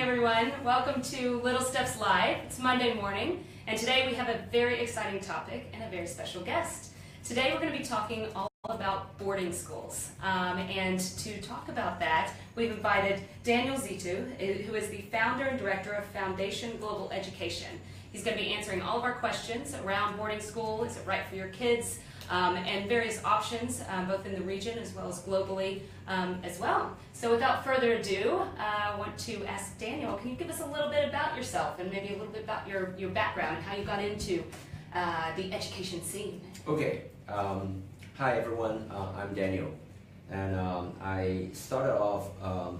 everyone. Welcome to Little Steps Live. It's Monday morning, and today we have a very exciting topic and a very special guest. Today we're going to be talking all about boarding schools. And to talk about that, we've invited Daniel Zitu, who is the founder and director of Foundation Global Education. He's going to be answering all of our questions around boarding school, is it right for your kids, and various options, both in the region as well as globally as well. So without further ado, I want to ask Daniel, can you give us a little bit about yourself and maybe a little bit about your background and how you got into the education scene? Okay. Hi everyone, I'm Daniel, and I started off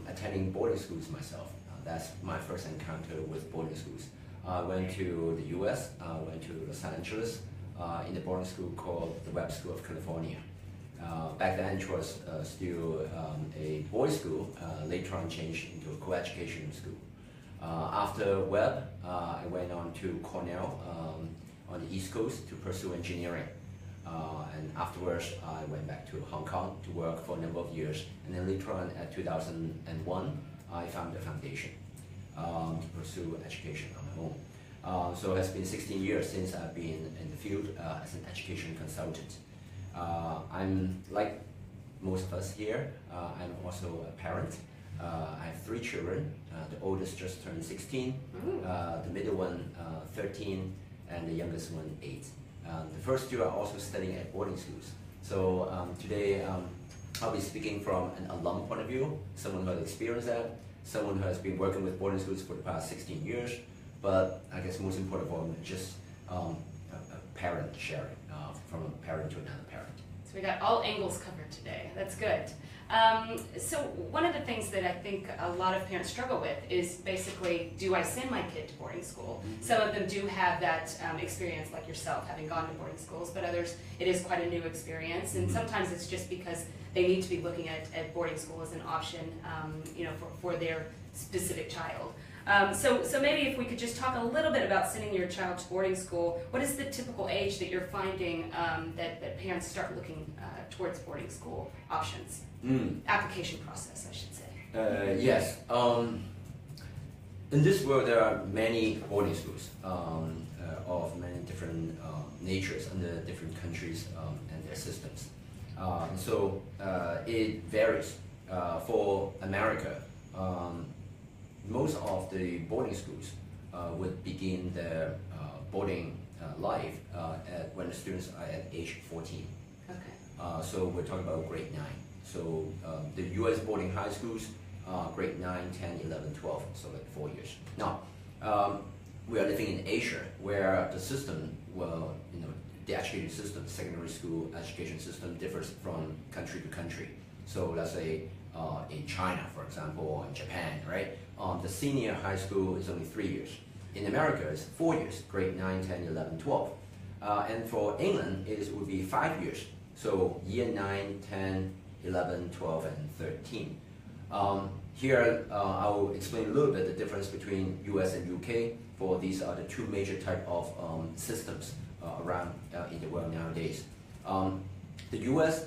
attending boarding schools myself. That's my first encounter with boarding schools. I went to the US, went to Los Angeles, in the boarding school called the Webb School of California. Back then it was still a boys' school, later on changed into a co-education school. After Webb, I went on to Cornell on the East Coast to pursue engineering. And afterwards, I went back to Hong Kong to work for a number of years. And then later on, at 2001, I founded a foundation to pursue education on my own. So it has been 16 years since I've been in the field as an education consultant. I'm like most of us here, I'm also a parent. I have 3 children. The oldest just turned 16, the middle one 13, and the youngest one 8. The first 2 are also studying at boarding schools. So today I'll be speaking from an alum point of view, someone who has experienced that, someone who has been working with boarding schools for the past 16 years, but I guess most important of all, just a parent sharing, from a parent to another parent. So we got all angles covered today. That's good. So one of the things that I think a lot of parents struggle with is basically, do I send my kid to boarding school? Mm-hmm. Some of them do have that experience like yourself, having gone to boarding schools, but others, it is quite a new experience. And sometimes it's just because they need to be looking at boarding school as an option for their specific child. So maybe if we could just talk a little bit about sending your child to boarding school. What is the typical age that you're finding that parents start looking towards boarding school options? Application process, I should say. Yes. In this world, there are many boarding schools of many different natures under different countries and their systems. So it varies. For America, most of the boarding schools would begin their boarding life when the students are at age 14. Okay. So we're talking about grade 9. So the US boarding high schools, grade 9, 10, 11, 12, so like 4 years. Now, we are living in Asia where the system, the education system, secondary school education system differs from country to country. So let's say in China, for example, or in Japan, right? The senior high school is only 3 years. In America, it's 4 years, grade 9, 10, 11, 12. And for England, it would be 5 years. So year 9, 10, 11, 12, and 13. Here, I'll explain a little bit the difference between US and UK, for these are the 2 major type of systems around in the world nowadays. The US,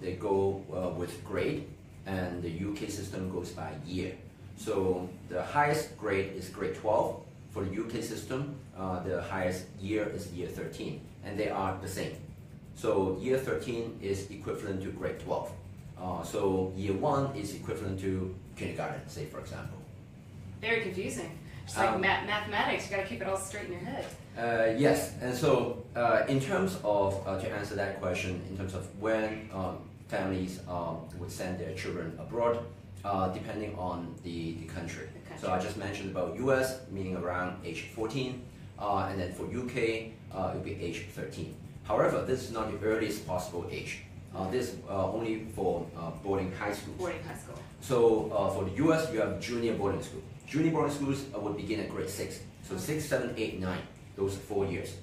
they go with grade, and the UK system goes by year. So the highest grade is grade 12. For the UK system, the highest year is year 13, and they are the same. So year 13 is equivalent to grade 12. So year 1 is equivalent to kindergarten, say for example. Very confusing. It's like mathematics, you got to keep it all straight in your head. Yes, and so in terms of, to answer that question, in terms of when families would send their children abroad, depending on the country. So I just mentioned about US, meaning around age 14, and then for UK, it would be age 13. However, this is not the earliest possible age. This is only for boarding high schools. Boarding high school. So for the US, you have junior boarding school. Junior boarding schools would begin at grade 6. So 6, 7, 8, 9, those are 4 years.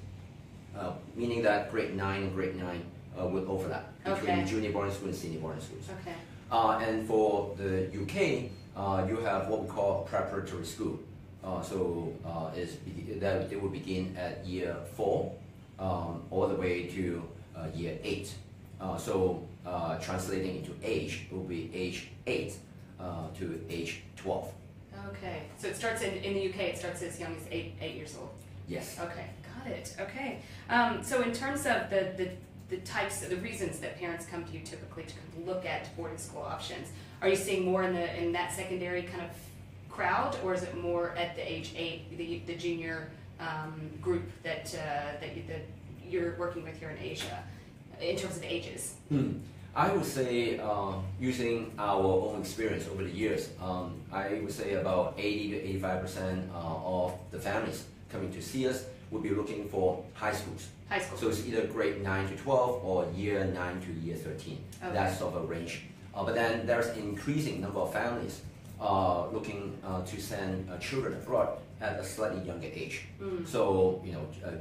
Meaning that grade 9 and grade 9 would overlap between junior boarding school and senior boarding schools. Okay. And for the UK, you have what we call preparatory school. It will begin at year 4 all the way to year 8. Translating into age, it will be age 8 to age 12. Okay. So it starts in the UK. It starts as young as 8 years old. Yes. Okay, got it. Okay. So in terms of the types of the reasons that parents come to you typically to kind of look at boarding school options, are you seeing more in that secondary kind of crowd, or is it more at the age 8, the junior group that you're working with here in Asia, in terms of ages? I would say, using our own experience over the years, I would say about 80 to 85% of the families coming to see us would be looking for high schools. High school. So it's either grade 9 to 12 or year 9 to year 13. Okay. That's sort of a range. But then there's an increasing number of families looking to send children abroad at a slightly younger age. So,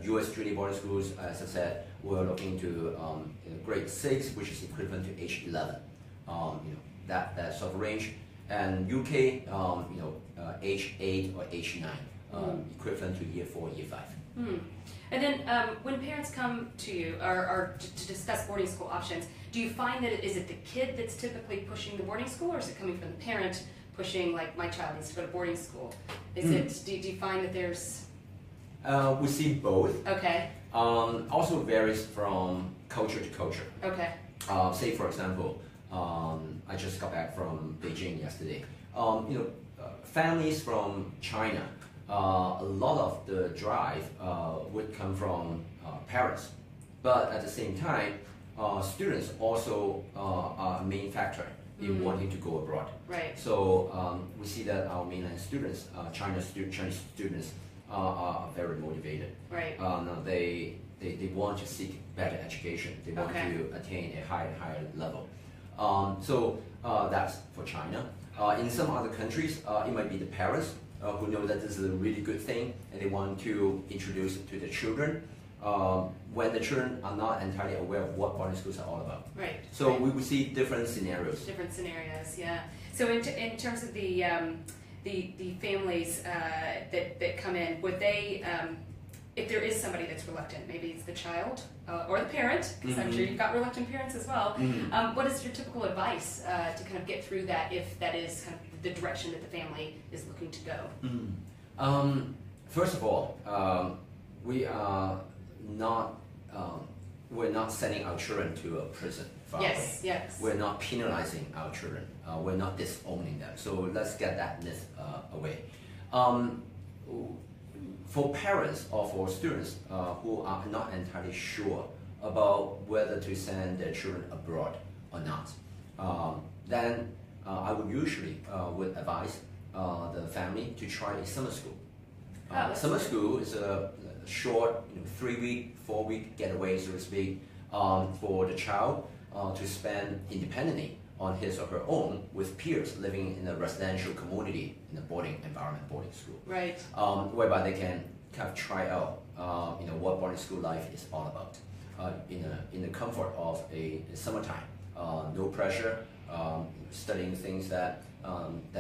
U.S. junior boarding schools, as I said, we're looking to grade 6, which is equivalent to age 11. That sort of range. And UK, age 8 or age 9, equivalent to year 4, year 5. And then when parents come to you or to discuss boarding school options, do you find that is it the kid that's typically pushing the boarding school, or is it coming from the parent pushing, like, my child needs to go to boarding school? Is it? Do you find that there's? We see both. Okay. Also varies from culture to culture. Okay. Say for example, I just got back from Beijing yesterday. Families from China, a lot of the drive would come from parents, but at the same time, students also are a main factor in wanting to go abroad. Right. So we see that our mainland students, Chinese students, are very motivated. Right. They want to seek better education. They want to attain a higher level. So that's for China. In some other countries, it might be the parents who know that this is a really good thing and they want to introduce it to the children. When the children are not entirely aware of what boarding schools are all about. Right. So we will see different scenarios. Different scenarios, yeah. So in terms of the families that come in, would they, if there is somebody that's reluctant, maybe it's the child or the parent, because I'm sure you've got reluctant parents as well. What is your typical advice to kind of get through that, if that is kind of the direction that the family is looking to go? First of all, we are not we're not sending our children to a prison far away. Yes. We're not penalizing our children. We're not disowning them. So let's get that myth away. For parents or for students who are not entirely sure about whether to send their children abroad or not, then I would usually would advise the family to try a summer school. Summer school is a short, 3-week, 4-week getaway, so to speak, for the child to spend independently on his or her own with peers living in a residential community in a boarding environment, boarding school. Right. Whereby they can kind of try out, what boarding school life is all about in the comfort of a summertime. No pressure, studying things that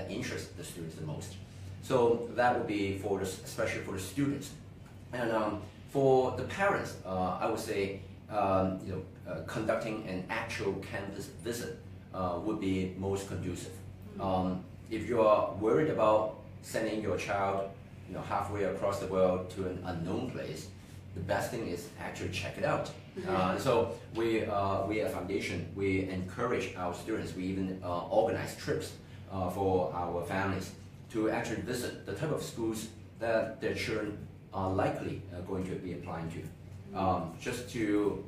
interest the students the most. So that would be especially for the students. And for the parents, I would say, conducting an actual campus visit would be most conducive. If you are worried about sending your child, halfway across the world to an unknown place, the best thing is actually check it out. So we at Foundation, we encourage our students. We even organize trips for our families to actually visit the type of schools that their children are likely going to be applying to, just to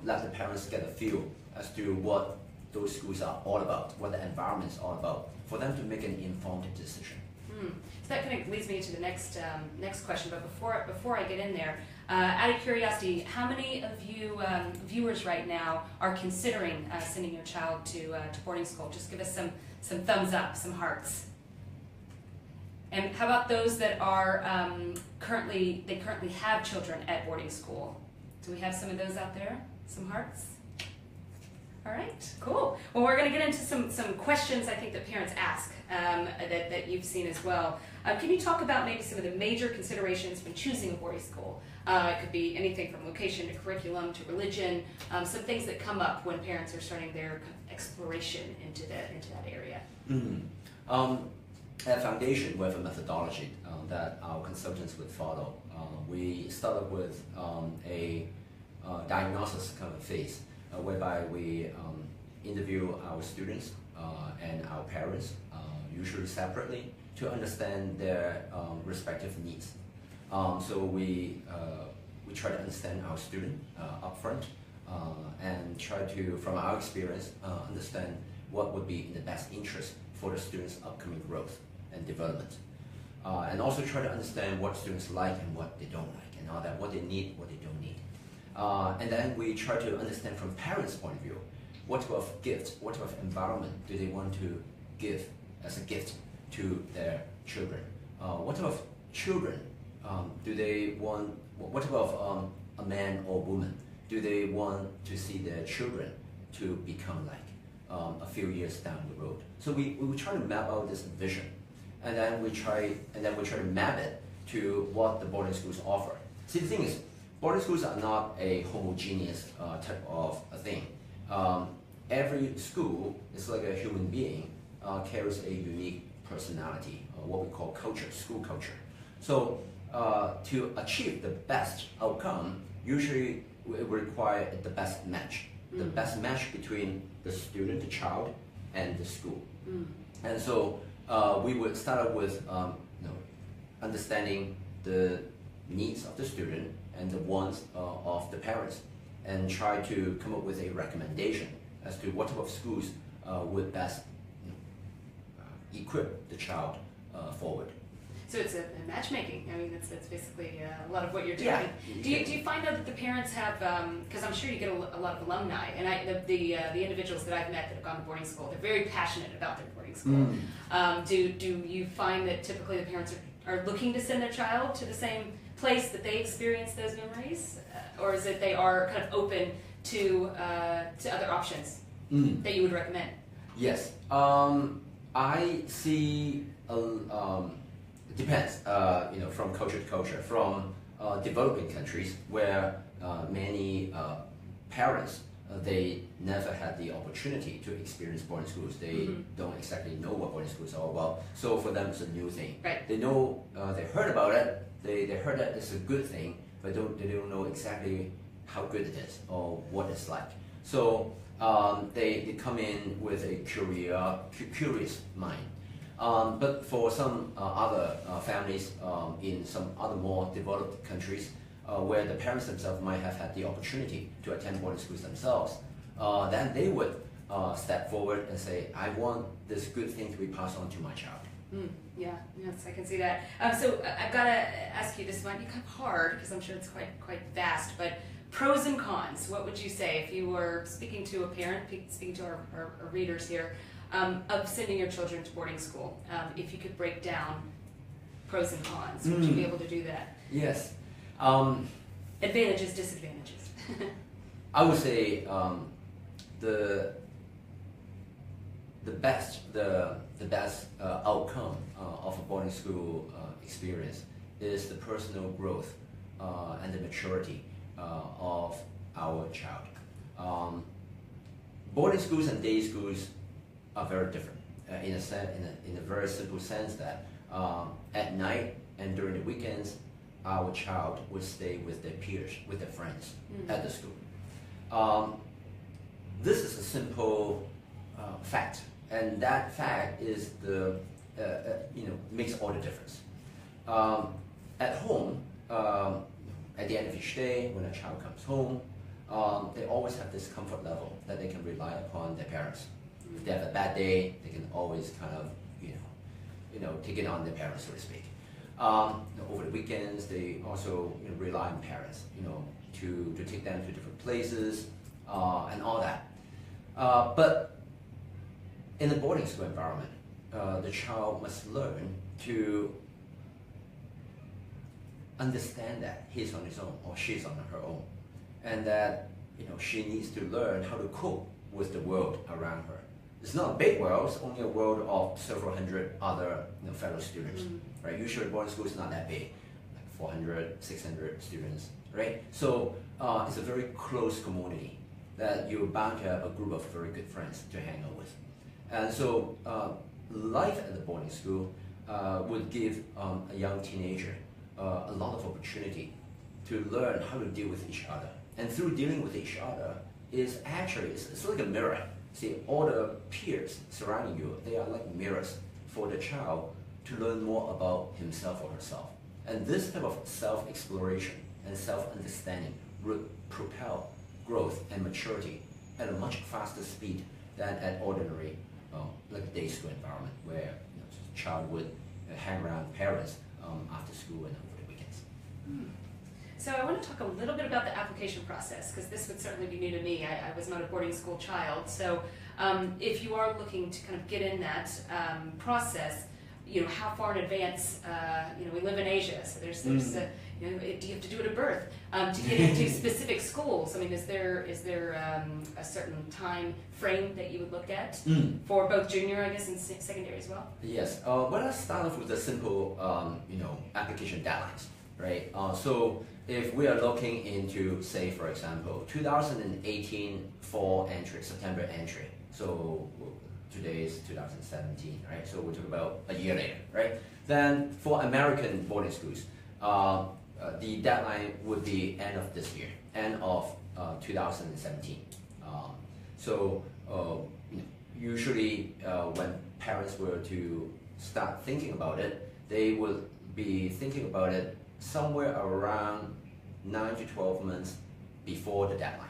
let the parents get a feel as to what those schools are all about, what the environment is all about, for them to make an informed decision. So that kind of leads me to the next question. But before I get in there, out of curiosity, how many of you viewers right now are considering sending your child to boarding school? Just give us some thumbs up, some hearts. And how about those that are currently have children at boarding school? Do we have some of those out there? Some hearts? All right, cool. Well, we're going to get into some questions I think that parents ask that you've seen as well. Can you talk about maybe some of the major considerations when choosing a boarding school? It could be anything from location to curriculum to religion, some things that come up when parents are starting their exploration into that area. a foundation with a methodology that our consultants would follow. We started with a diagnosis kind of phase, whereby we interview our students and our parents, usually separately, to understand their respective needs. So we try to understand our student upfront and try to, from our experience, understand what would be in the best interest for the students' upcoming growth and development. And also try to understand what students like and what they don't like, and all that, what they need, what they don't need. And then we try to understand from parents' point of view, what type of gift, what type of environment do they want to give as a gift to their children? What type of children do they want, what type of a man or woman do they want to see their children to become like a few years down the road? So we try to map out this vision, and then we try to map it to what the boarding schools offer. See, the thing is, boarding schools are not a homogeneous type of a thing. Every school is like a human being, carries a unique personality, what we call culture, school culture. So to achieve the best outcome, usually it will require the best match. The best match between the student, the child, and the school. And so we would start with understanding the needs of the student and the wants of the parents, and try to come up with a recommendation as to what type of schools would best equip the child forward. So it's a matchmaking. I mean, that's basically a lot of what you're doing. Yeah. Do you find out that the parents have, because I'm sure you get a lot of alumni, and the individuals that I've met that have gone to boarding school, they're very passionate about their boarding school. Do you find that typically the parents are looking to send their child to the same place that they experience those memories, or is it they are kind of open to other options that you would recommend? Yes, I see. It depends, from culture to culture. From developing countries where many parents they never had the opportunity to experience boarding schools. They don't exactly know what boarding schools are all about. So for them, it's a new thing. Right. They know, they heard about it. They heard that it's a good thing, but they don't know exactly how good it is or what it's like. So they come in with a curious mind. But for some other families in some other more developed countries, where the parents themselves might have had the opportunity to attend boarding schools themselves, then they would step forward and say, I want this good thing to be passed on to my child. Yeah, yes, I can see that. So I've got to ask you, this might be kind of hard because I'm sure it's quite vast, but pros and cons, what would you say if you were speaking to a parent, speaking to our readers here, of sending your children to boarding school? If you could break down pros and cons, would you be able to do that? Yes. Advantages, disadvantages. I would say the best outcome of a boarding school experience is the personal growth and the maturity of our child. Boarding schools and day schools are very different in a very simple sense that at night and during the weekends, our child would stay with their peers, with their friends at the school. This is a simple fact, and that fact is makes all the difference. At home, at the end of each day, when a child comes home, they always have this comfort level that they can rely upon their parents. If they have a bad day, they can always kind of take it on their parents, so to speak. Over the weekends, they also rely on parents, to take them to different places and all that. But in the boarding school environment, the child must learn to understand that he's on his own or she's on her own, and that she needs to learn how to cope with the world around her. It's not a big world, it's only a world of several hundred other fellow students, right? Usually boarding school is not that big, like 400, 600 students, right? So it's a very close community that you're bound to have a group of very good friends to hang out with. And so life at the boarding school would give a young teenager a lot of opportunity to learn how to deal with each other. And through dealing with each other is actually, it's like a mirror. See, all the peers surrounding you, they are like mirrors for the child to learn more about himself or herself. And this type of self-exploration and self-understanding would propel growth and maturity at a much faster speed than at ordinary, like a day school environment where the child would hang around parents after school and over the weekends. So I want to talk a little bit about the application process, because this would certainly be new to me. I was not a boarding school child. So if you are looking to kind of get in that process, how far in advance, we live in Asia, so there's do you have to do it at birth? To get into specific schools, I mean, is there a certain time frame that you would look at for both junior, I guess, and secondary as well? Yes. Well, let's start off with the simple, application deadlines, right? So if we are looking into, say, for example, 2018 fall entry, September entry, so today is 2017, right? So we're talking about a year later, right? Then for American boarding schools, the deadline would be end of this year, end of 2017. Usually when parents were to start thinking about it, they would be thinking about it somewhere around 9 to 12 months before the deadline.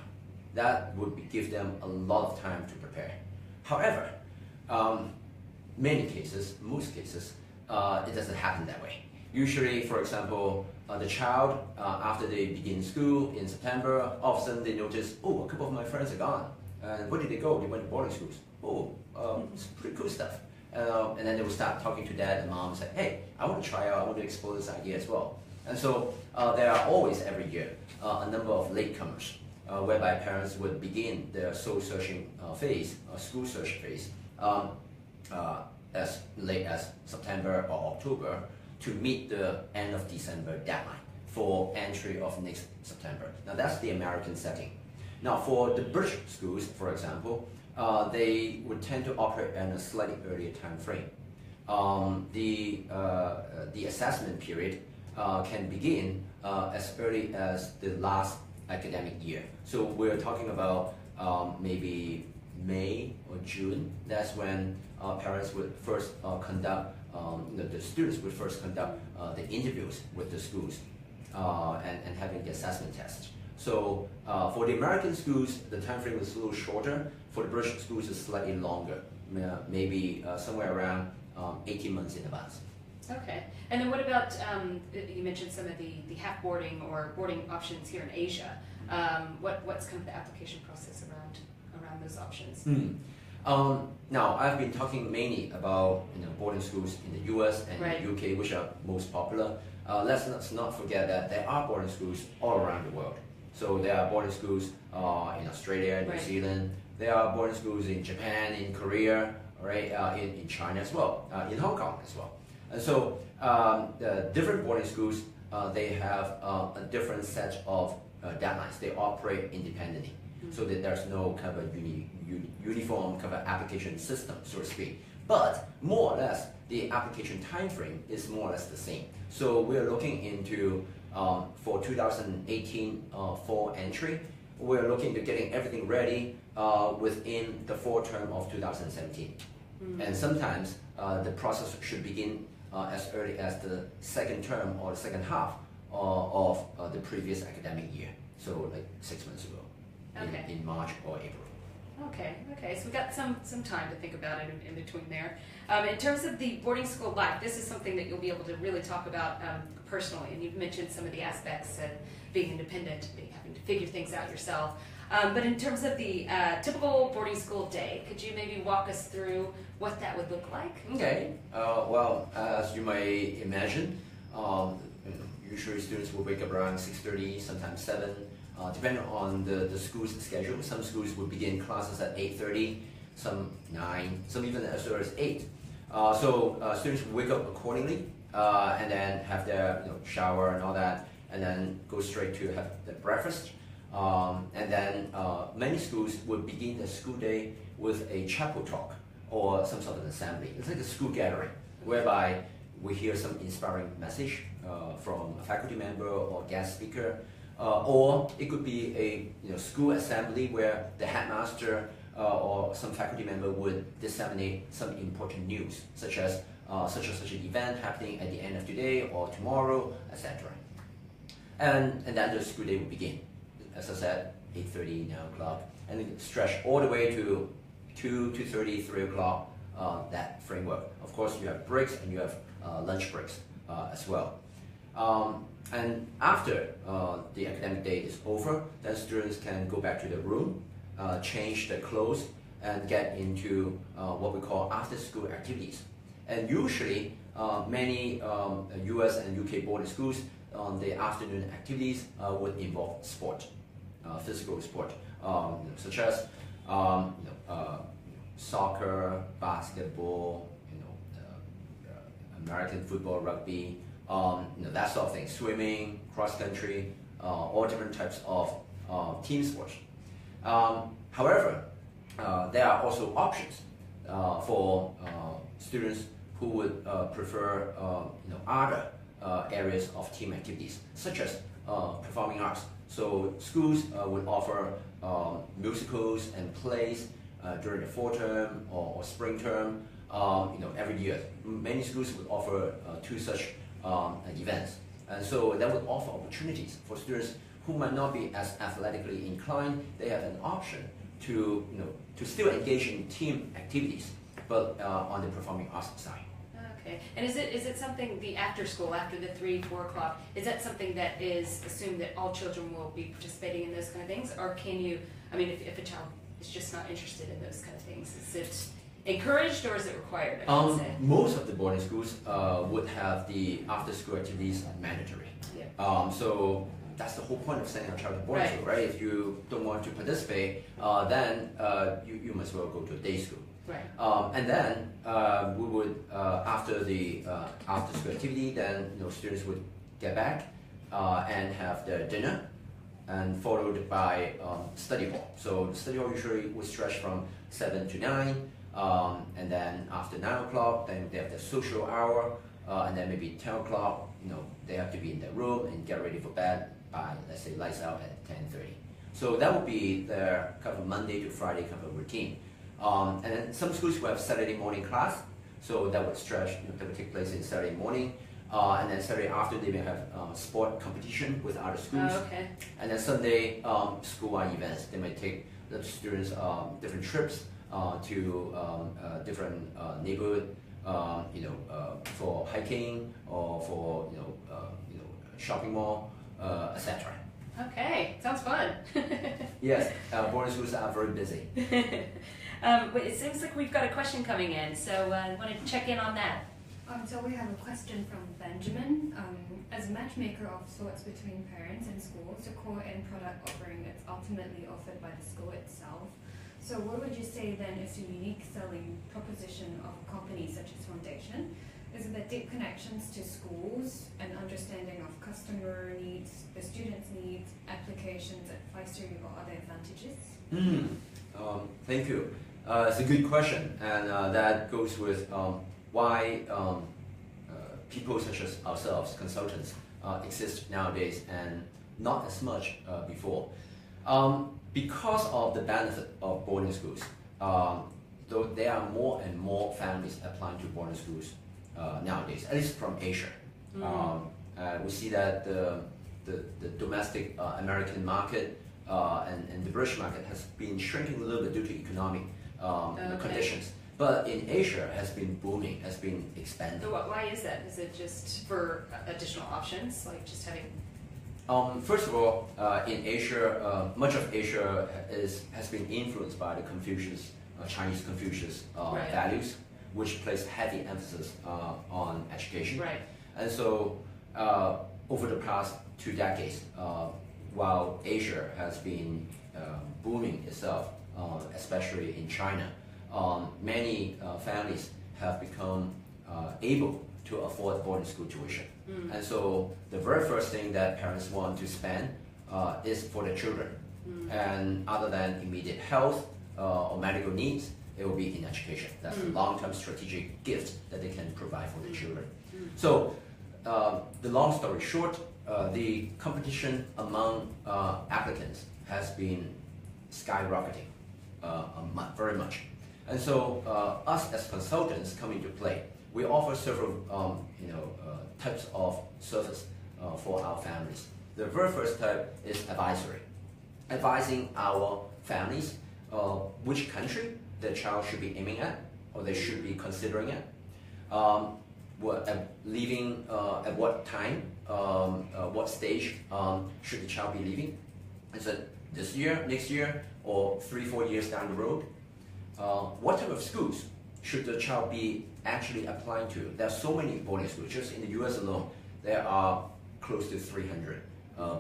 That would give them a lot of time to prepare. However, most cases, it doesn't happen that way. Usually, for example, the child, after they begin school in September, all of a sudden they notice, oh, a couple of my friends are gone. And where did they go? They went to boarding schools. It's pretty cool stuff. And then they will start talking to dad and mom and say, hey, I want to try out, I want to explore this idea as well. And so there are always, every year, a number of latecomers, whereby parents would begin their soul searching phase, school search phase, as late as September or October to meet the end of December deadline for entry of next September. Now that's the American setting. Now for the British schools, for example, they would tend to operate in a slightly earlier time frame. The assessment period can begin as early as the last academic year. So we're talking about maybe May or June. That's when parents would first conduct, the students would first conduct the interviews with the schools and having the assessment test. So for the American schools, the time frame is a little shorter. For the British schools, it's slightly longer, maybe somewhere around 18 months in advance. Okay. And then what about, you mentioned some of the half boarding or boarding options here in Asia. What's kind of the application process around those options? Now, I've been talking mainly about boarding schools in the US and right. the UK, which are most popular. Let's not forget that there are boarding schools all around the world. So there are boarding schools in Australia, New right. Zealand. There are boarding schools in Japan, in Korea, right? In China as well, in Hong Kong as well. And so the different boarding schools, they have a different set of deadlines. They operate independently, so that there's no kind of a uniform kind of application system, so to speak. But more or less, the application time frame is more or less the same. So we're looking into, for 2018 fall entry, we're looking to getting everything ready within the fall term of 2017. And sometimes the process should begin as early as the second term or the second half of the previous academic year. So like 6 months ago, okay. in March or April. Okay, so we've got some time to think about it in between there. In terms of the boarding school life, this is something that you'll be able to really talk about personally, and you've mentioned some of the aspects of being independent, having to figure things out yourself. But in terms of the typical boarding school day, could you maybe walk us through what that would look like? Okay, well, as you may imagine, usually students will wake up around 6:30, sometimes 7, depending on the school's schedule. Some schools will begin classes at 8:30, some 9, some even as early as 8. So students will wake up accordingly and then have their shower and all that, and then go straight to have their breakfast. And then many schools would begin the school day with a chapel talk or some sort of assembly. It's like a school gathering, whereby we hear some inspiring message from a faculty member or guest speaker, or it could be a school assembly where the headmaster or some faculty member would disseminate some important news, such as such an event happening at the end of today or tomorrow, etc. And then the school day will begin. As I said, 8:30, 9 o'clock, and then stretch all the way to 2, 2:30, 3 o'clock, that framework. Of course, you have breaks and you have lunch breaks as well. And after the academic day is over, then students can go back to their room, change their clothes, and get into what we call after-school activities. And usually, many US and UK boarding schools, the afternoon activities would involve sport, physical sport, such as soccer, basketball, American football, rugby, that sort of thing, swimming, cross country, all different types of team sports. However, there are also options for students who would prefer other areas of team activities, such as performing arts. So schools would offer musicals and plays during the fall term or spring term. Every year, many schools would offer 2 such events, and so that would offer opportunities for students who might not be as athletically inclined. They have an option to still engage in team activities, but on the performing arts side. Okay, and is it something, the after school, after the 3, 4 o'clock, is that something that is assumed that all children will be participating in those kind of things, or can you, if a child is just not interested in those kind of things, is it encouraged or is it required, I should say? Most of the boarding schools would have the after-school activities mandatory. Yeah. So that's the whole point of sending a child to boarding school, right? If you don't want to participate, then you must well go to a day school. Right. And then we would, after the after-school activity, then students would get back and have their dinner, and followed by study hall. So the study hall usually would stretch from 7 to 9, and then after 9 o'clock, then they have the social hour, and then maybe 10 o'clock, they have to be in their room and get ready for bed by, let's say, lights out at 10:30. So that would be their kind of Monday to Friday kind of routine. And then some schools will have Saturday morning class, so that would stretch, that would take place in Saturday morning. And then Saturday after, they may have sport competition with other schools. Oh, okay. And then Sunday, school-wide events. They might take the students different trips to different neighborhood, for hiking or for shopping mall, etc. Okay, sounds fun. Yes, boarding schools are very busy. But it seems like we've got a question coming in, so I want to check in on that. So we have a question from Benjamin. As a matchmaker of sorts between parents and schools, the core end product offering is ultimately offered by the school itself. So what would you say then is the unique selling proposition of a company such as Foundation? Is it the deep connections to schools, an understanding of customer needs, the students' needs, applications, advisory, or other advantages? Thank you. It's a good question, and that goes with why people such as ourselves, consultants, exist nowadays and not as much before. Because of the benefit of boarding schools, though there are more and more families applying to boarding schools nowadays, at least from Asia. We see that the domestic American market and the British market has been shrinking a little bit due to economic conditions. But in Asia, has been booming, has been expanding. So why is that? Is it just for additional options, like just having? First of all, in Asia, much of Asia has been influenced by the Chinese Confucius values, which place heavy emphasis on education. Right. And so, over the past 2 decades, while Asia has been booming itself, especially in China, many families have become able to afford boarding school tuition. And so the very first thing that parents want to spend is for their children. And other than immediate health or medical needs, it will be in education. That's a long-term strategic gift that they can provide for their children. So the long story short, the competition among applicants has been skyrocketing very much. And so us as consultants come into play. We offer several types of service for our families. The very first type is advisory, advising our families which country the child should be aiming at or they should be considering it. Leaving at what time, what stage should the child be leaving? Is it this year, next year, or 3-4 years down the road? What type of schools should the child be actually applying to? There are so many boarding schools. Just in the US alone, there are close to 300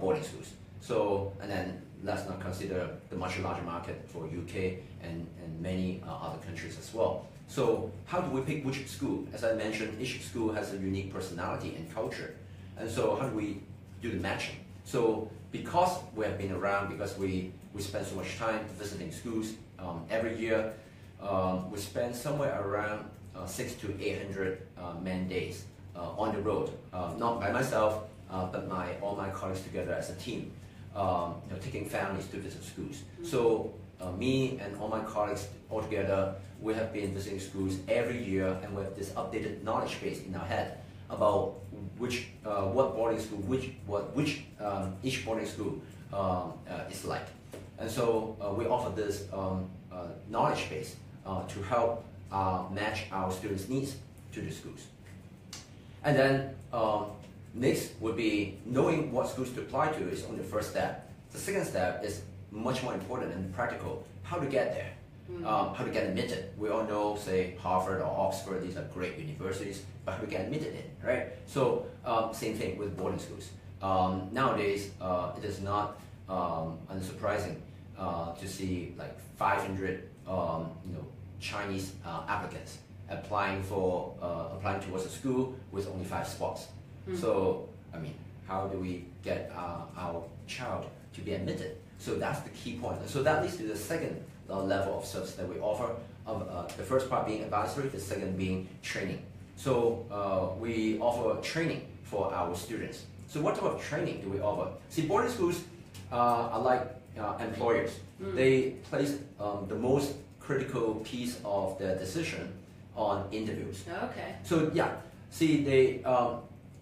boarding schools. So, and then let's not consider the much larger market for UK and many other countries as well. So how do we pick which school? As I mentioned, each school has a unique personality and culture. And so how do we do the matching? So because we have been around, because we spend so much time visiting schools every year, we spend somewhere around 600 to 800 man days on the road, not by myself, but all my colleagues together as a team, taking families to visit schools. So me and all my colleagues all together, we have been visiting schools every year, and we have this updated knowledge base in our head about what boarding school, each boarding school is like. And so we offer this knowledge base to help match our students' needs to the schools. And then next would be knowing what schools to apply to is only the first step. The second step is much more important and practical, how to get there, how to get admitted. We all know, say, Harvard or Oxford, these are great universities, but how to get admitted in, right? So same thing with boarding schools. Nowadays, it is not unsurprising to see like 500 Chinese applicants applying towards a school with only 5 spots. So, I mean, how do we get our child to be admitted? So that's the key point. And so that leads to the second level of service that we offer. The first part being advisory, the second being training. So we offer training for our students. So what type of training do we offer? See, boarding schools are like employers. They place the most critical piece of their decision on interviews. Okay. So yeah, see,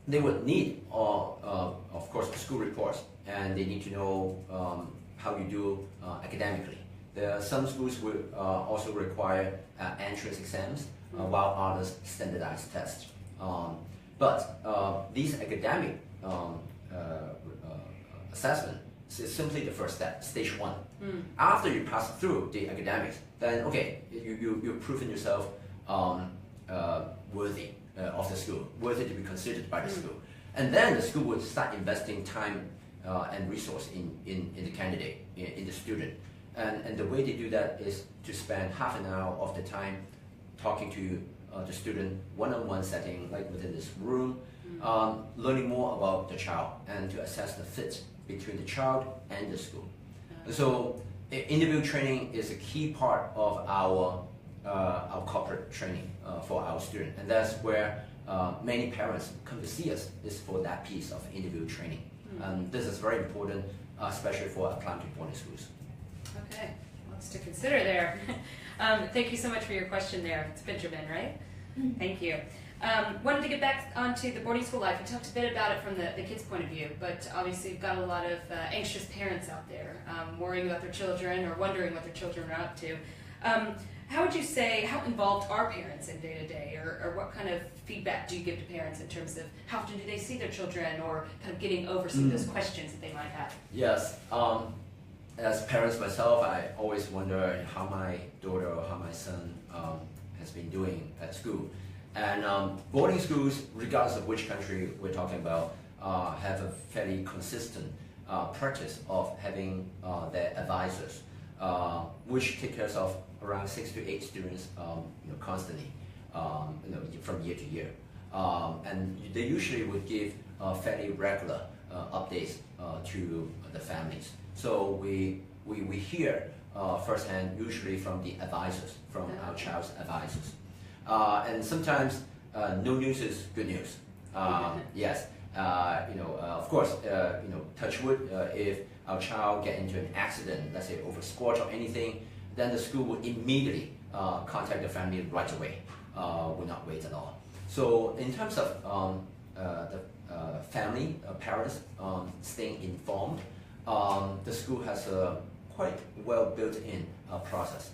they would need, of course, school reports, and they need to know how you do academically. Some schools will also require entrance exams, while others standardized tests. But these academic assessment is simply the first step, stage 1. After you pass through the academics, then okay, you've proven yourself worthy of the school, worthy to be considered by the school. And then the school would start investing time and resource in the candidate, in the student. And the way they do that is to spend half an hour of the time talking to the student, one-on-one setting, like within this room, learning more about the child and to assess the fit between the child and the school. And so individual training is a key part of our corporate training for our student, and that's where many parents come to see us, is for that piece of individual training. And this is very important, especially for applying to boarding schools. Okay, lots to consider there. Thank you so much for your question there. It's Benjamin, right? Thank you. Wanted to get back onto the boarding school life. We talked a bit about it from the kids' point of view, but obviously you've got a lot of anxious parents out there worrying about their children or wondering what their children are up to. How would you say, how involved are parents in day-to-day, or what kind of feedback do you give to parents in terms of how often do they see their children, or kind of getting over some of those questions that they might have? Yes. As parents myself, I always wonder how my daughter or how my son has been doing at school. And boarding schools, regardless of which country we're talking about, have a fairly consistent practice of having their advisors, which take care of around 6 to 8 students constantly from year to year. And they usually would give fairly regular updates to the families. So we hear firsthand, usually from the advisors, from our child's advisors. And sometimes no news is good news. Yes. Of course, touch wood, if our child get into an accident, let's say over sport or anything, then the school will immediately contact the family right away, will not wait at all. So in terms of the family, parents staying informed, the school has a quite well built-in process.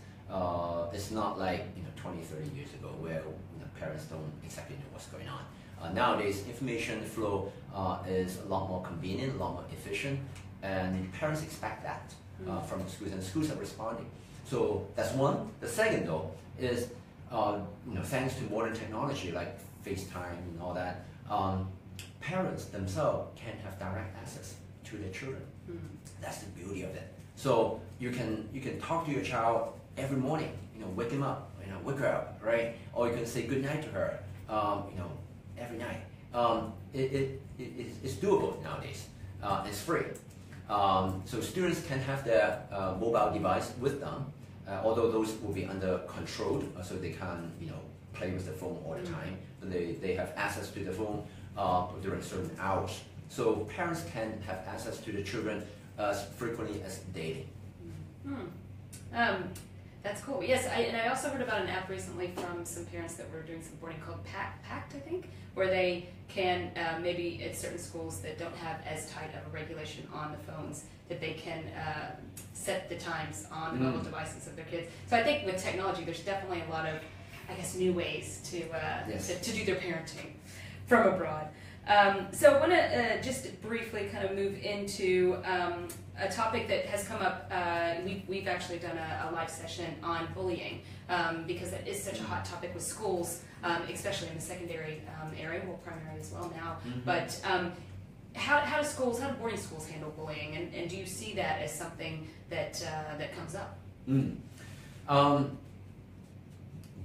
It's not like 20, 30 years ago where parents don't exactly know what's going on. Nowadays, information flow is a lot more convenient, a lot more efficient, and parents expect that from the schools, and the schools are responding. So that's one. The second, though, is thanks to modern technology like FaceTime and all that, parents themselves can have direct access to their children. That's the beauty of it. So you can talk to your child every morning, wake him up, wake her up, right? Or you can say good night to her, every night. It's doable nowadays. It's free. So students can have their mobile device with them, although those will be under controlled, so they can't play with the phone all the time. They have access to the phone during certain hours. So parents can have access to the children as frequently as daily. That's cool. Yes, I also heard about an app recently from some parents that were doing some boarding called Pact, I think, where they can, maybe at certain schools that don't have as tight of a regulation on the phones, that they can set the times on the mobile devices of their kids. So I think with technology, there's definitely a lot of, I guess, new ways to do their parenting from abroad. So I want to just briefly kind of move into a topic that has come up. We've actually done a live session on bullying because that is such a hot topic with schools, especially in the secondary area, well, primary as well now. But how do boarding schools handle bullying, and do you see that as something that comes up?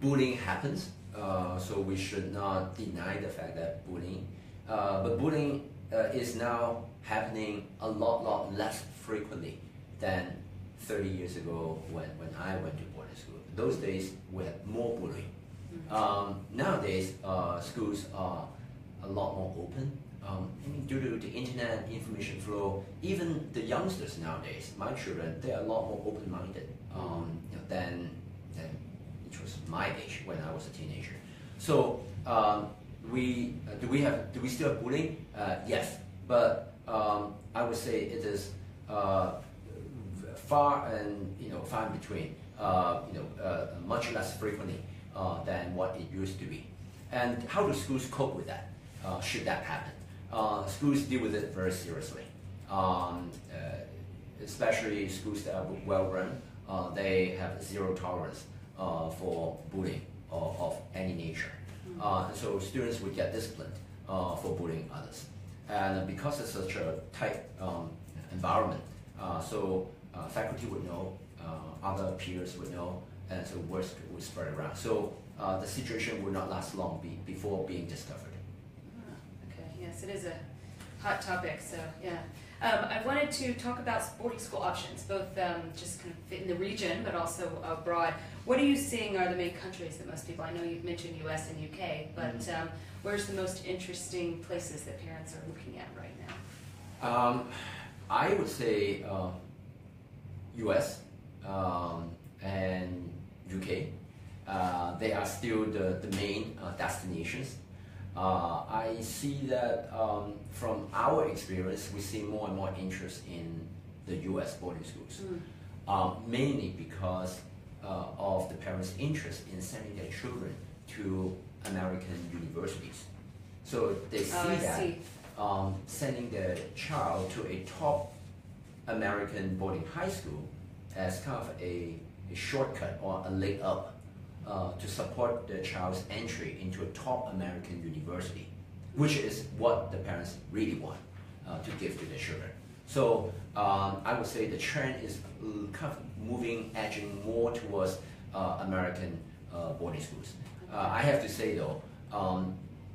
Bullying happens, so we should not deny the fact that bullying. But bullying is now happening a lot less frequently than 30 years ago when I went to boarding school. Those days we had more bullying. Nowadays, schools are a lot more open. Due to the internet information flow, even the youngsters nowadays, my children, they are a lot more open-minded than which was my age when I was a teenager. So do we still have bullying? Yes, but I would say it is far in between. Much less frequently than what it used to be. And how do schools cope with that? Should that happen? Schools deal with it very seriously. Especially schools that are well run, they have zero tolerance for bullying of any nature. So students would get disciplined for bullying others. And because it's such a tight environment, so faculty would know, other peers would know, and so words would spread around. So the situation would not last long before being discovered. Okay, yes, it is a hot topic, so yeah. I wanted to talk about boarding school options, both just kind of fit in the region, but also abroad. What are you seeing are the main countries that most people, I know you've mentioned US and UK, but where's the most interesting places that parents are looking at right now? I would say US and UK. They are still the main destinations. I see that from our experience, we see more and more interest in the US boarding schools, mainly because of the parents' interest in sending their children to American universities. So they see sending their child to a top American boarding high school as kind of a shortcut or a leg up to support the child's entry into a top American university, which is what the parents really want to give to their children. So I would say the trend is kind of edging more towards American boarding schools. I have to say though,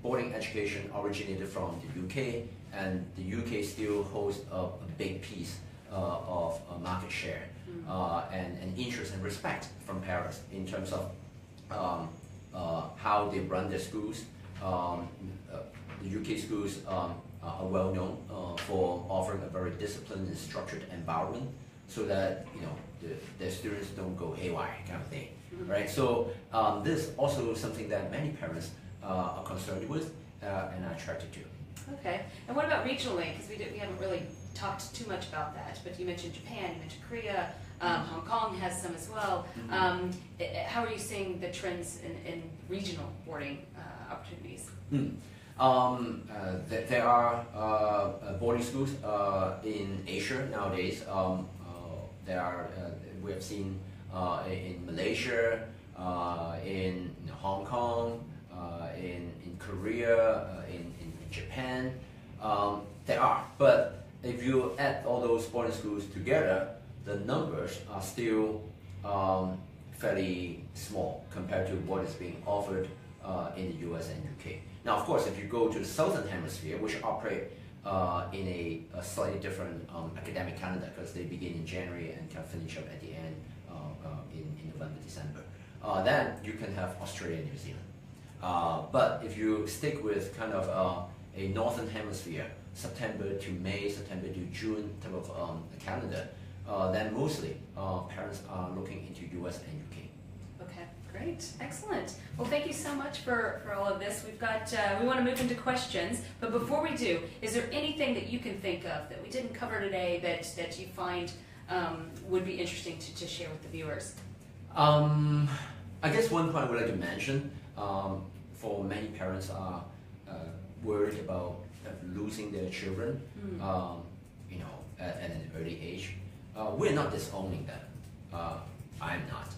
boarding education originated from the UK, and the UK still holds a big piece of market share and interest and respect from parents in terms of how they run their schools, the UK schools are well known for offering a very disciplined and structured environment, so that the students don't go haywire kind of thing, right? So this is also something that many parents are concerned with and are attracted to. Okay. And what about regionally? Because we haven't really talked too much about that, but you mentioned Japan, you mentioned Korea, Hong Kong has some as well. How are you seeing the trends in regional boarding opportunities? There are boarding schools in Asia nowadays. We have seen in Malaysia, in Hong Kong, in Korea, in Japan. There are, but if you add all those boarding schools together, the numbers are still fairly small compared to what is being offered in the US and UK. Now, of course, if you go to the Southern Hemisphere, which operate in a slightly different academic calendar, because they begin in January and can finish up at the end in November, December, then you can have Australia and New Zealand. But if you stick with kind of a Northern Hemisphere, September to May, September to June type of calendar, then mostly parents are looking into US and UK. Okay, great, excellent. Well, thank you so much for all of this. We want to move into questions, but before we do, is there anything that you can think of that we didn't cover today that you find would be interesting to share with the viewers? I guess one point I would like to mention, for many parents are worried about losing their children, at an early age. We're not disowning them. I'm not.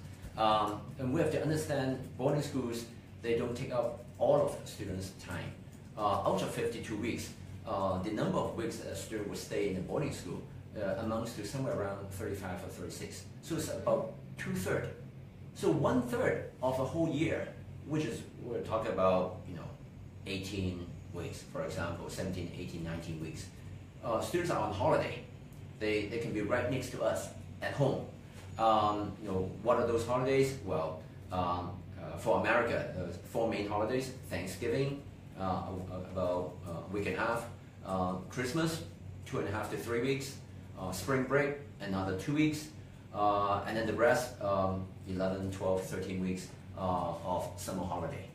And we have to understand boarding schools, they don't take up all of the students' time. Out of 52 weeks, the number of weeks that a student will stay in a boarding school amounts to somewhere around 35 or 36. So it's about 2/3. So 1/3 of a whole year, which is, we're talking about 18 weeks, for example, 17, 18, 19 weeks. Students are on holiday. They can be right next to us at home. What are those holidays? Well, for America, there's 4 main holidays: Thanksgiving, about a week and a half, Christmas, 2.5 to 3 weeks, spring break, another 2 weeks, and then the rest, 11, 12, 13 weeks of summer holiday.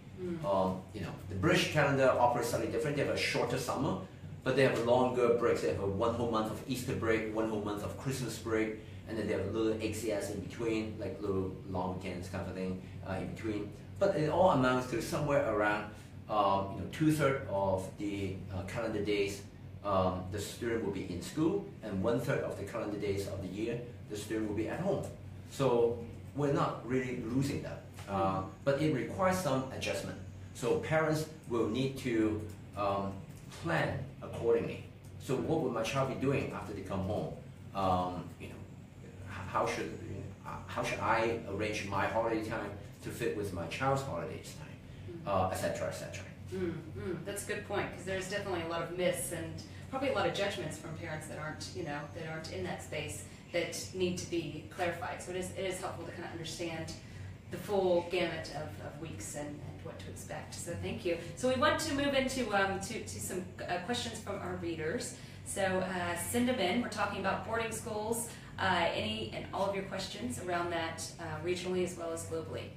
The British calendar operates slightly different. They have a shorter summer, but they have longer breaks. They have a 1 whole month of Easter break, 1 whole month of Christmas break, and then they have a little XCS in between, like little long weekends kind of thing in between. But it all amounts to somewhere around 2/3 of the calendar days the student will be in school, and 1/3 of the calendar days of the year the student will be at home. So we're not really losing that, but it requires some adjustment. So parents will need to plan accordingly. So what will my child be doing after they come home? How should I arrange my holiday time to fit with my child's holiday time, etc., etc. That's a good point, because there's definitely a lot of myths and probably a lot of judgments from parents that aren't in that space that need to be clarified. So it is helpful to kind of understand the full gamut of weeks and what to expect. So thank you. So we want to move into to some questions from our readers. So send them in. We're talking about boarding schools, any and all of your questions around that regionally as well as globally.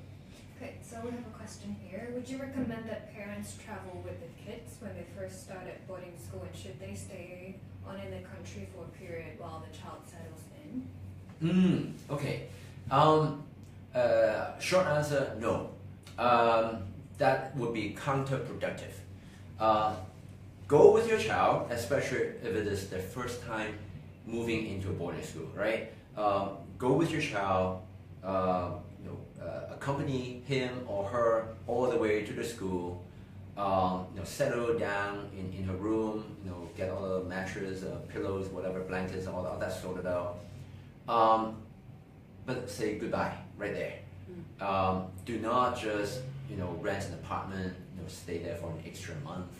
Okay, so we have a question here. Would you recommend that parents travel with the kids when they first start at boarding school, and should they stay on in the country for a period while the child settles in? Okay. Short answer, no. That would be counterproductive. Go with your child, especially if it is their first time moving into a boarding school, right? Go with your child, accompany him or her all the way to the school, settle down in her room, get all the mattress, pillows, whatever, blankets, all that sorted out. But say goodbye right there. Do not just rent an apartment, stay there for an extra month.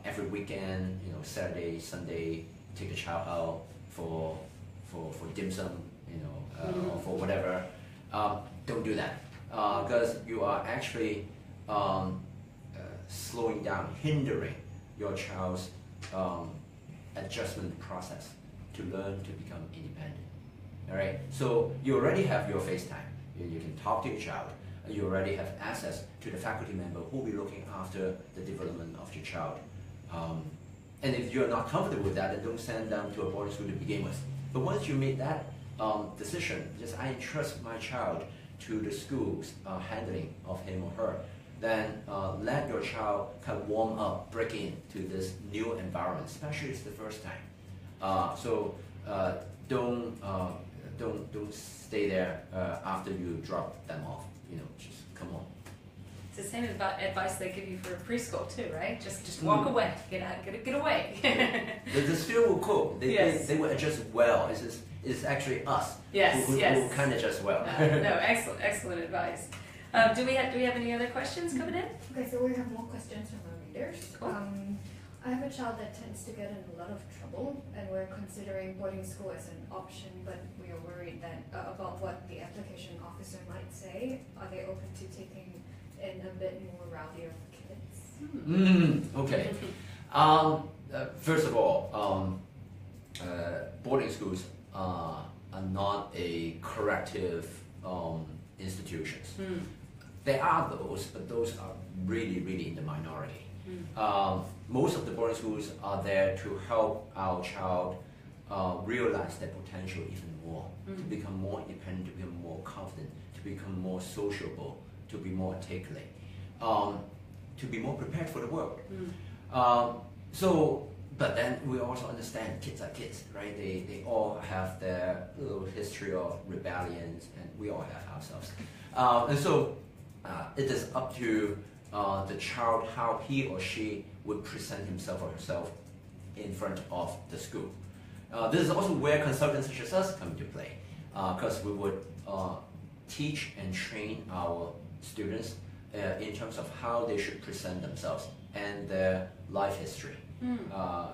Every weekend, Saturday, Sunday, take the child out for dim sum, or for whatever. Don't do that, because you are actually slowing down, hindering your child's adjustment process to learn to become independent. All right. So you already have your FaceTime. You can talk to your child. You already have access to the faculty member who will be looking after the development of your child. And if you're not comfortable with that, then don't send them to a boarding school to begin with. But once you make that decision, just I entrust my child to the school's handling of him or her, then let your child kind of warm up, break into this new environment, especially if it's the first time. So don't stay there after you drop them off. Just come on. It's the same advice they give you for preschool too, right? Just walk away, get out, get away. The student will cope. They will adjust well. It's actually us who can adjust well. No, excellent advice. Do we have any other questions coming in? Okay, so we have more questions from our readers. Cool. I have a child that tends to get in a lot of trouble, and we're considering boarding school as an option, but we are worried that about what the application officer might say. Are they open to taking in a bit more rowdier kids? Okay. First of all, boarding schools are not a corrective institutions. There are those, but those are really in the minority. Most of the boarding schools are there to help our child realize their potential even more, to become more independent, to become more confident, to become more sociable, to be more articulate, to be more prepared for the world. But then we also understand kids are kids, right? They all have their little history of rebellions, and we all have ourselves. And so it is up to the child how he or she would present himself or herself in front of the school. This is also where consultants such as us come into play, because we would teach and train our students in terms of how they should present themselves and their life history,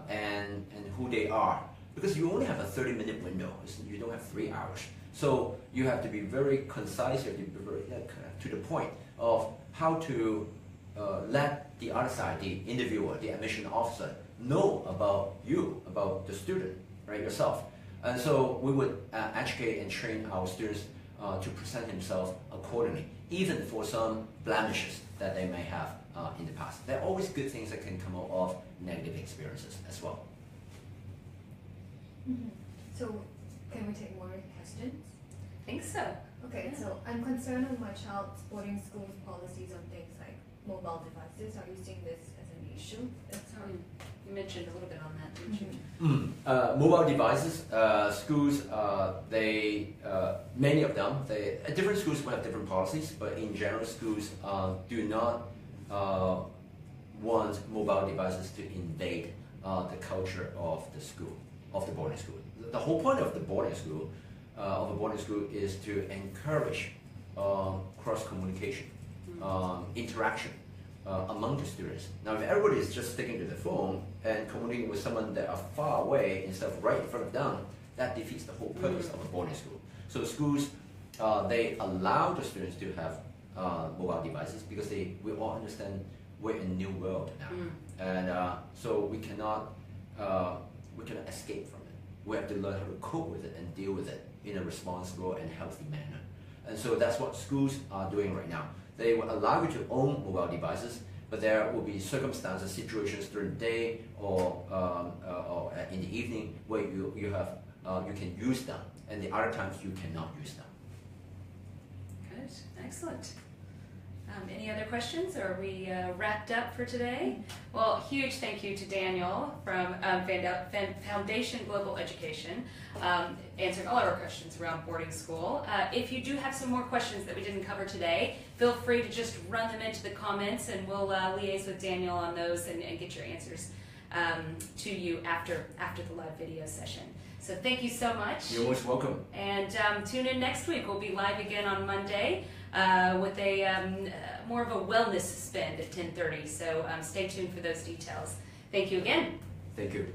and who they are. Because you only have a 30-minute window, you don't have 3 hours. So you have to be very concise, you have to be very to the point of how to let the other side, the interviewer, the admission officer, know about you, about the student, right, yourself. And so we would educate and train our students to present themselves accordingly, even for some blemishes that they may have in the past. There are always good things that can come out of negative experiences as well. So, can we take more questions? I think so. Okay, so I'm concerned with my child's boarding school's policies on things like mobile devices. Are you seeing this as an issue? You mentioned a little bit on that, didn't you? Mobile devices, schools, many of them, different schools will have different policies, but in general, schools do not want mobile devices to invade the culture of the school, of the boarding school. The whole point of the boarding school, is to encourage cross-communication, interaction among the students. Now, if everybody is just sticking to the phone and communicating with someone that are far away instead of right in front of them, that defeats the whole purpose of a boarding school. So schools, they allow the students to have mobile devices because we all understand we're in a new world now, and so we cannot escape from it. We have to learn how to cope with it and deal with it in a responsible and healthy manner. And so that's what schools are doing right now. They will allow you to own mobile devices, but there will be circumstances, situations during the day or in the evening where you can use them, and the other times you cannot use them. Good, excellent. Any other questions? Are we wrapped up for today? Well, huge thank you to Daniel from Foundation Global Education, answering all of our questions around boarding school. If you do have some more questions that we didn't cover today, feel free to just run them into the comments, and we'll liaise with Daniel on those and get your answers to you after the live video session. So thank you so much. You're most welcome. And tune in next week. We'll be live again on Monday with a more of a wellness spin at 10:30. So stay tuned for those details. Thank you again. Thank you.